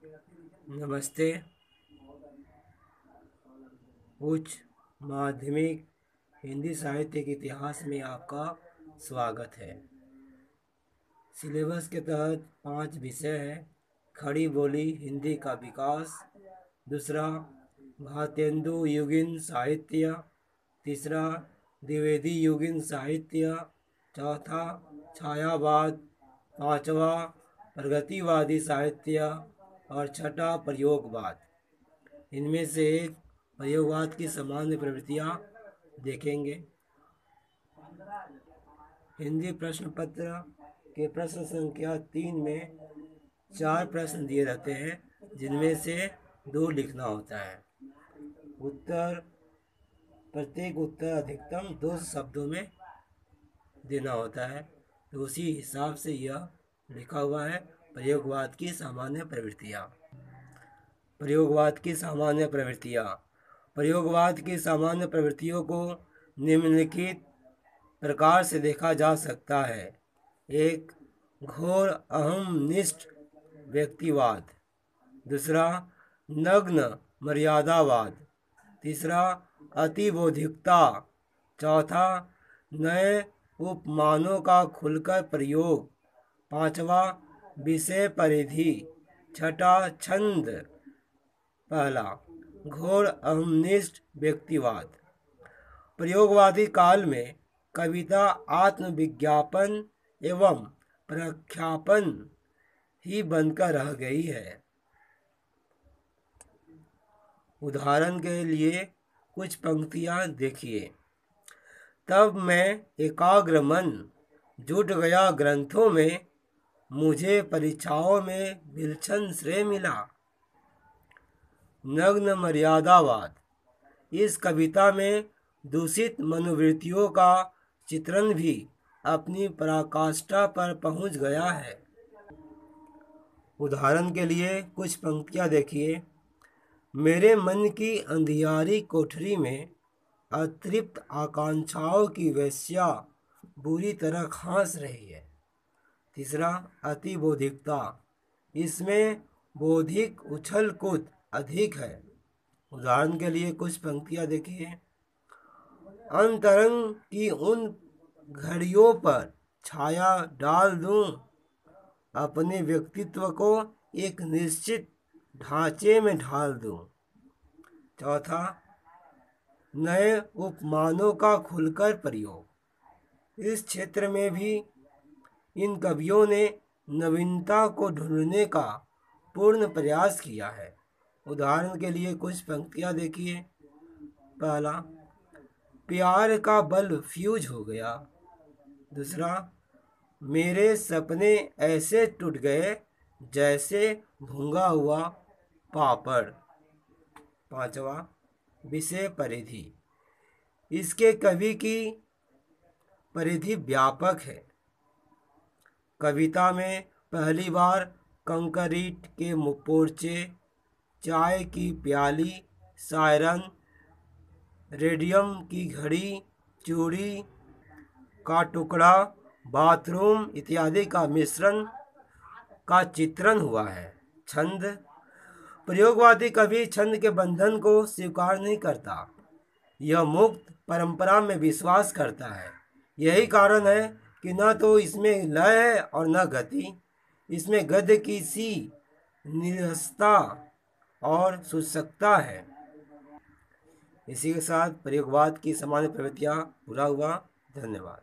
नमस्ते। उच्च माध्यमिक हिंदी साहित्य के इतिहास में आपका स्वागत है। सिलेबस के तहत 5 विषय हैं। खड़ी बोली हिंदी का विकास, दूसरा भारतेंदु युगीन साहित्य, तीसरा द्विवेदी युगीन साहित्य, चौथा छायावाद, पांचवा प्रगतिवादी साहित्य और छठा प्रयोगवाद। इनमें से एक प्रयोगवाद की सामान्य प्रवृत्तियाँ देखेंगे। हिंदी प्रश्न पत्र के प्रश्न संख्या 3 में 4 प्रश्न दिए रहते हैं, जिनमें से 2 लिखना होता है। प्रत्येक उत्तर अधिकतम 2 शब्दों में देना होता है। तो उसी हिसाब से यह लिखा हुआ है। प्रयोगवाद की सामान्य प्रवृत्तियाँ। प्रयोगवाद की सामान्य प्रवृत्तियाँ। प्रयोगवाद की सामान्य प्रवृत्तियों को निम्नलिखित प्रकार से देखा जा सकता है। 1. घोर अहमनिष्ठ व्यक्तिवाद। दूसरा नग्न मर्यादावाद। तीसरा अतिबौद्धिकता। चौथा नए उपमानों का खुलकर प्रयोग। पांचवा विषय परिधि। छठा छंद। पहला घोर अहमनिष्ठ व्यक्तिवाद। प्रयोगवादी काल में कविता आत्मविज्ञापन एवं प्रख्यापन ही बनकर रह गई है। उदाहरण के लिए कुछ पंक्तियां देखिए। तब मैं एकाग्र मन जुट गया ग्रंथों में, मुझे परीक्षाओं में विलक्षण श्रेय मिला। नग्न मर्यादावाद। इस कविता में दूषित मनोवृत्तियों का चित्रण भी अपनी पराकाष्ठा पर पहुंच गया है। उदाहरण के लिए कुछ पंक्तियां देखिए। मेरे मन की अंधियारी कोठरी में अतृप्त आकांक्षाओं की वेश्या बुरी तरह खांस रही है। तीसरा अतिबौद्धिकता। इसमें बौद्धिक उछल कूद अधिक है। उदाहरण के लिए कुछ पंक्तियां देखिए। अंतरंग की उन घड़ियों पर छाया डाल दूं, अपने व्यक्तित्व को एक निश्चित ढांचे में ढाल दूं। चौथा नए उपमानों का खुलकर प्रयोग। इस क्षेत्र में भी इन कवियों ने नवीनता को ढूंढने का पूर्ण प्रयास किया है। उदाहरण के लिए कुछ पंक्तियां देखिए। पहला प्यार का बल्ब फ्यूज हो गया। दूसरा मेरे सपने ऐसे टूट गए जैसे भुंगा हुआ पापड़। पांचवा विषय परिधि। इसके कवि की परिधि व्यापक है। कविता में पहली बार कंक्रीट के पोर्चे, चाय की प्याली, सायरन, रेडियम की घड़ी, चूड़ी का टुकड़ा, बाथरूम इत्यादि का मिश्रण का चित्रण हुआ है। छंद। प्रयोगवादी कवि छंद के बंधन को स्वीकार नहीं करता। यह मुक्त परंपरा में विश्वास करता है। यही कारण है कि न तो इसमें लय है और न गति। इसमें गद्य की सी निरसता और शुष्कता है। इसी के साथ प्रयोगवाद की सामान्य प्रवृत्तियाँ पूरा हुआ। धन्यवाद।